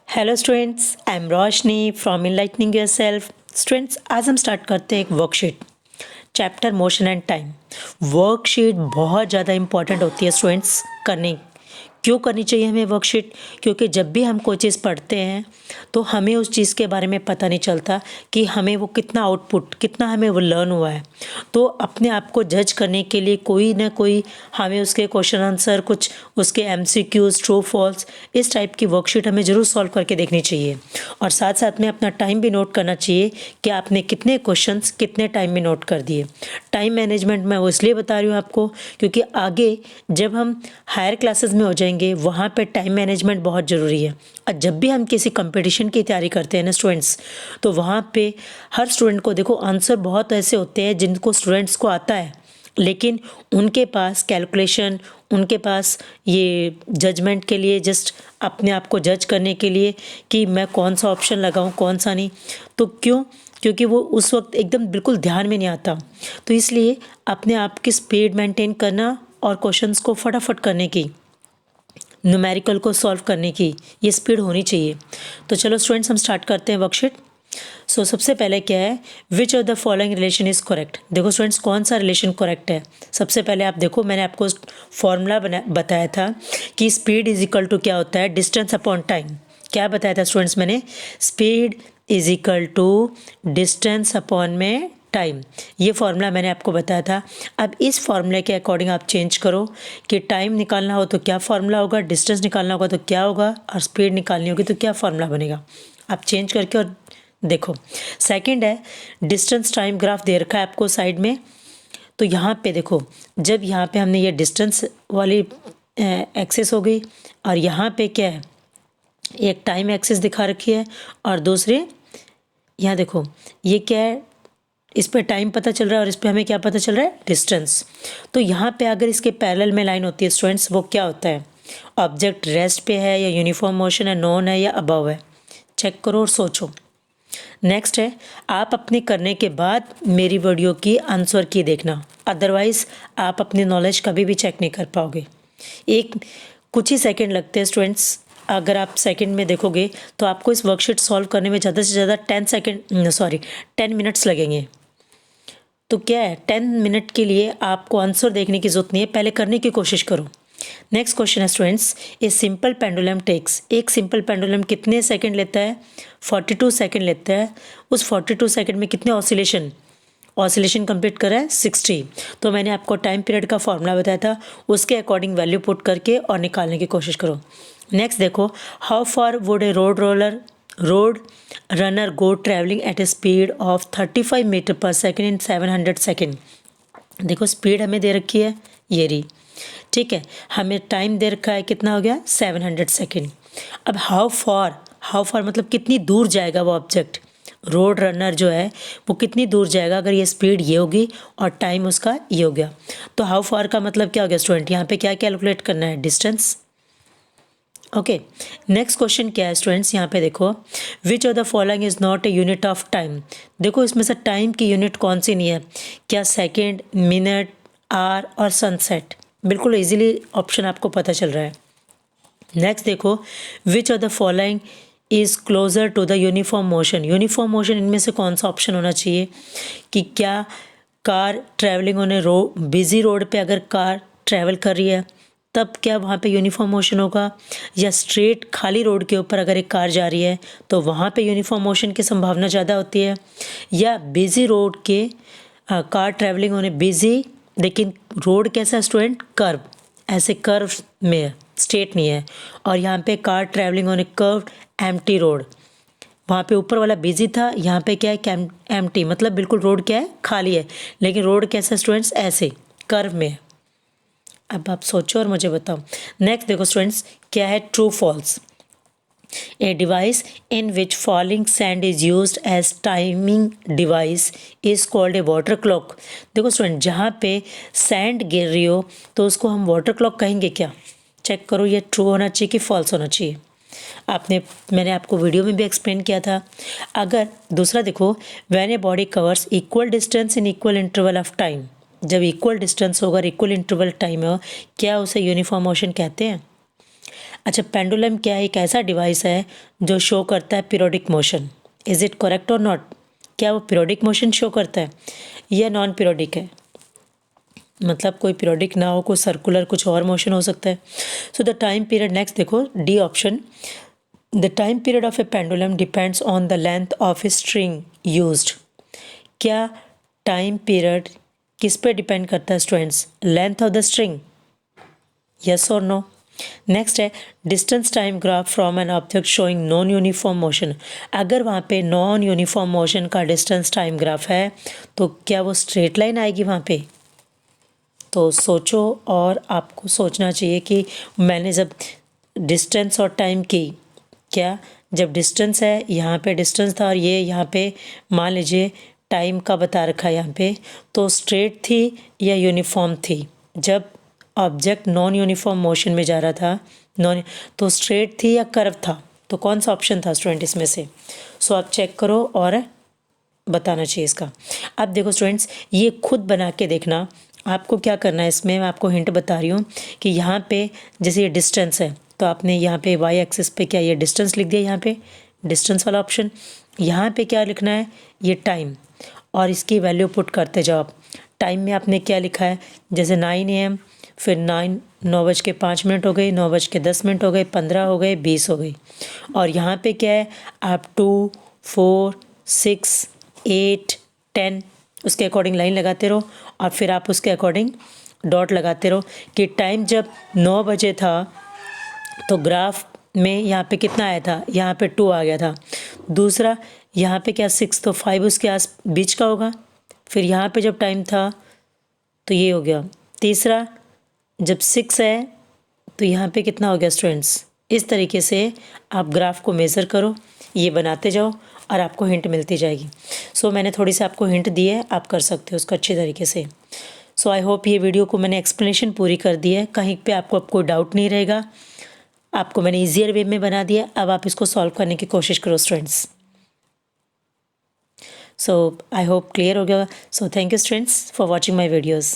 Hello students, I am Roshni from enlightening yourself. Students, आज हम start करते हैं एक worksheet, chapter motion and time. Worksheet बहुत ज़्यादा इंपॉर्टेंट होती है स्टूडेंट्स करनी। क्यों करनी चाहिए हमें वर्कशीट? क्योंकि जब भी हम कोई चीज़ पढ़ते हैं तो हमें उस चीज़ के बारे में पता नहीं चलता कि हमें वो कितना आउटपुट, कितना हमें वो लर्न हुआ है। तो अपने आप को जज करने के लिए कोई ना कोई हमें उसके क्वेश्चन आंसर, कुछ उसके एमसीक्यूज, ट्रू फॉल्स, इस टाइप की वर्कशीट हमें ज़रूर सॉल्व करके देखनी चाहिए। और साथ साथ में अपना टाइम भी नोट करना चाहिए कि आपने कितने क्वेश्चंस कितने टाइम में नोट कर दिए। टाइम मैनेजमेंट मैं वो इसलिए बता रही हूँ आपको क्योंकि आगे जब हम हायर क्लासेस में हो जाएंगे वहाँ पे टाइम मैनेजमेंट बहुत ज़रूरी है। और जब भी हम किसी कंपटीशन की तैयारी करते हैं ना स्टूडेंट्स, तो वहाँ पे हर स्टूडेंट को देखो आंसर बहुत ऐसे होते हैं जिनको स्टूडेंट्स को आता है, लेकिन उनके पास कैलकुलेशन, उनके पास ये जजमेंट के लिए, जस्ट अपने आप को जज करने के लिए कि मैं कौन सा ऑप्शन लगाऊं कौन सा नहीं, तो क्योंकि वो उस वक्त एकदम बिल्कुल ध्यान में नहीं आता। तो इसलिए अपने आप की स्पीड मेंटेन करना और क्वेश्चंस को फटाफट करने की, न्यूमेरिकल को सॉल्व करने की ये स्पीड होनी चाहिए। तो चलो स्टूडेंट्स, हम स्टार्ट करते हैं वर्कशीट। सबसे पहले क्या है, विच of the following relation is correct. देखो स्टूडेंट्स, कौन सा रिलेशन करेक्ट है। सबसे पहले आप देखो, मैंने आपको फॉर्मूला बताया था कि स्पीड इज इक्वल टू क्या होता है, डिस्टेंस अपॉन टाइम। क्या बताया था स्टूडेंट्स मैंने? Speed is equal to distance upon में टाइम। ये फॉर्मूला मैंने आपको बताया था। अब इस फॉर्मूले के अकॉर्डिंग आप चेंज करो कि टाइम निकालना हो तो क्या फॉर्मूला होगा, डिस्टेंस निकालना होगा तो क्या होगा, और स्पीड निकालनी होगी तो क्या फॉर्मूला बनेगा। आप चेंज करके और देखो। सेकंड है, डिस्टेंस टाइम ग्राफ दे रखा है आपको साइड में। तो यहाँ पे देखो, जब यहाँ पे हमने ये डिस्टेंस वाली एक्सेस हो गई और यहाँ पे क्या है, एक टाइम एक्सेस दिखा रखी है और दूसरे यहाँ देखो ये क्या है, इस पे टाइम पता चल रहा है और इस पे हमें क्या पता चल रहा है, डिस्टेंस। तो यहाँ पे अगर इसके पैरेलल में लाइन होती है स्टूडेंट्स, वो क्या होता है, ऑब्जेक्ट रेस्ट पे है या यूनिफॉर्म मोशन है, नॉन है या अबव है। चेक करो और सोचो। नेक्स्ट है, आप अपने करने के बाद मेरी वीडियो की आंसर की देखना, अदरवाइज़ आप अपनी नॉलेज कभी भी चेक नहीं कर पाओगे। कुछ ही सेकंड लगते हैं स्टूडेंट्स। अगर आप सेकंड में देखोगे तो आपको इस वर्कशीट सॉल्व करने में ज़्यादा से ज़्यादा 10 मिनट्स लगेंगे। तो क्या है, 10 मिनट के लिए आपको आंसर देखने की ज़रूरत नहीं है, पहले करने की कोशिश करो। नेक्स्ट क्वेश्चन है students, a simple pendulum takes, एक सिंपल पेंडुलम कितने सेकंड लेता है, 42 सेकंड लेता है। उस 42 सेकंड में कितने ऑसिलेशन कंप्लीट करा है, 60। तो मैंने आपको टाइम पीरियड का फॉर्मूला बताया था, उसके अकॉर्डिंग वैल्यू पुट करके और निकालने की कोशिश करो। नेक्स्ट देखो, how far would a road runner go travelling at a speed of 35 metre per second in 700 second. देखो स्पीड हमें दे रखी है ये रही, ठीक है, हमें टाइम दे रखा है, कितना हो गया, 700 सेकेंड। अब हाउ फार मतलब कितनी दूर जाएगा वो ऑब्जेक्ट, रोड रनर जो है वो कितनी दूर जाएगा अगर ये स्पीड ये होगी और टाइम उसका ये हो गया। तो हाउ फार का मतलब क्या हो गया स्टूडेंट, यहाँ पे क्या कैलकुलेट करना है, डिस्टेंस। ओके, नेक्स्ट क्वेश्चन क्या है स्टूडेंट्स, यहाँ पे देखो, which of the following is not a unit of time. देखो इसमें से टाइम की यूनिट कौन सी नहीं है, क्या सेकेंड, मिनट, आवर और सनसेट। बिल्कुल इजीली ऑप्शन आपको पता चल रहा है। नेक्स्ट देखो, which of the following is closer to the uniform motion. Uniform motion इनमें से कौन सा ऑप्शन होना चाहिए कि क्या car travelling on a busy road पे अगर कार ट्रैवल कर रही है तब क्या वहाँ पे यूनिफॉर्म मोशन होगा, या स्ट्रेट खाली रोड के ऊपर अगर एक कार जा रही है तो वहाँ पे यूनिफॉर्म मोशन की संभावना ज़्यादा होती है, या बिजी रोड के कार ट्रैवलिंग होने बिजी, लेकिन रोड कैसा है स्टूडेंट, कर्व, ऐसे कर्व में है, स्ट्रेट नहीं है, और यहाँ पे car travelling on A curved empty road. वहाँ पे ऊपर वाला बिजी था, यहाँ पे क्या है, एम्प्टी, मतलब बिल्कुल रोड क्या है, खाली है, लेकिन रोड कैसा स्टूडेंट्स, ऐसे कर्व में है। अब आप सोचो और मुझे बताओ। नेक्स्ट देखो स्टूडेंट्स, क्या है, true false. A device in which falling sand is used as timing device is called a water clock. देखो स्टूडेंट, जहाँ पे सैंड गिर रही हो तो उसको हम वाटर क्लॉक कहेंगे क्या। चेक करो ये ट्रू होना चाहिए कि फॉल्स होना चाहिए। मैंने आपको वीडियो में भी एक्सप्लेन किया था। अगर दूसरा देखो, when a body covers equal distance in equal interval of time, जब इक्वल डिस्टेंस होगा, इक्वल इंटरवल टाइम हो, क्या उसे यूनिफॉर्म मोशन कहते हैं। अच्छा, पेंडुलम क्या है? एक ऐसा डिवाइस है जो शो करता है periodic motion. Is it correct और नॉट? क्या वो पीरियोडिक मोशन शो करता है या नॉन पीरियोडिक है? मतलब कोई पीरियोडिक ना हो, कोई सर्कुलर कुछ और मोशन हो सकता है। So the time period, next देखो D option, the time period of a pendulum depends on the length of a string used. क्या टाइम पीरियड किस पे डिपेंड करता है students? Length of the string, yes और नो? नेक्स्ट है distance time graph from an object showing non uniform motion. अगर वहाँ पे नॉन यूनिफॉर्म मोशन का डिस्टेंस टाइम ग्राफ है तो क्या वो स्ट्रेट लाइन आएगी वहाँ पे? तो सोचो, और आपको सोचना चाहिए कि मैंने जब डिस्टेंस और टाइम की, क्या जब डिस्टेंस है, यहाँ पे डिस्टेंस था और ये यहाँ पे मान लीजिए टाइम का बता रखा है यहाँ पे, तो स्ट्रेट थी या यूनिफॉर्म थी? जब ऑब्जेक्ट नॉन यूनिफॉर्म मोशन में जा रहा था, नॉन, तो स्ट्रेट थी या कर्व था? तो कौन सा ऑप्शन था स्टूडेंट इसमें से? सो आप चेक करो और बताना चाहिए इसका। अब देखो स्टूडेंट्स, ये खुद बना के देखना। आपको क्या करना है, इसमें मैं आपको हिंट बता रही हूँ कि यहाँ पे जैसे ये डिस्टेंस है तो आपने यहाँ पे वाई एक्सिस पे क्या ये डिस्टेंस लिख दिया, यहाँ पे डिस्टेंस वाला ऑप्शन। यहाँ पे क्या लिखना है, ये टाइम, और इसकी वैल्यू पुट करते जाओ आप। टाइम में आपने क्या लिखा है, जैसे 9 AM, फिर 9:05 हो गई, 9:10 हो गए, 15 हो गए, 20 हो गई। और यहाँ पे क्या है, आप 2, 4, 6, 8, 10 उसके अकॉर्डिंग लाइन लगाते रहो, और फिर आप उसके अकॉर्डिंग डॉट लगाते रहो कि टाइम जब 9 बजे था तो ग्राफ में यहाँ पे कितना आया था, यहाँ पे 2 आ गया था। दूसरा यहाँ पे क्या 6, तो 5 उसके आस बीच का होगा। फिर यहाँ पे जब टाइम था तो ये हो गया। तीसरा जब 6 है तो यहाँ पे कितना हो गया स्टूडेंट्स? इस तरीके से आप ग्राफ को मेज़र करो, ये बनाते जाओ और आपको हिंट मिलती जाएगी। सो मैंने थोड़ी सी आपको हिंट दी है, आप कर सकते हो उसको अच्छी तरीके से। सो आई होप ये वीडियो को मैंने एक्सप्लेनेशन पूरी कर दी है, कहीं पे आपको अब कोई डाउट नहीं रहेगा। आपको मैंने ईजियर वे में बना दिया, अब आप इसको सॉल्व करने की कोशिश करो students. So I hope clear हो गया। So thank you students for watching my videos.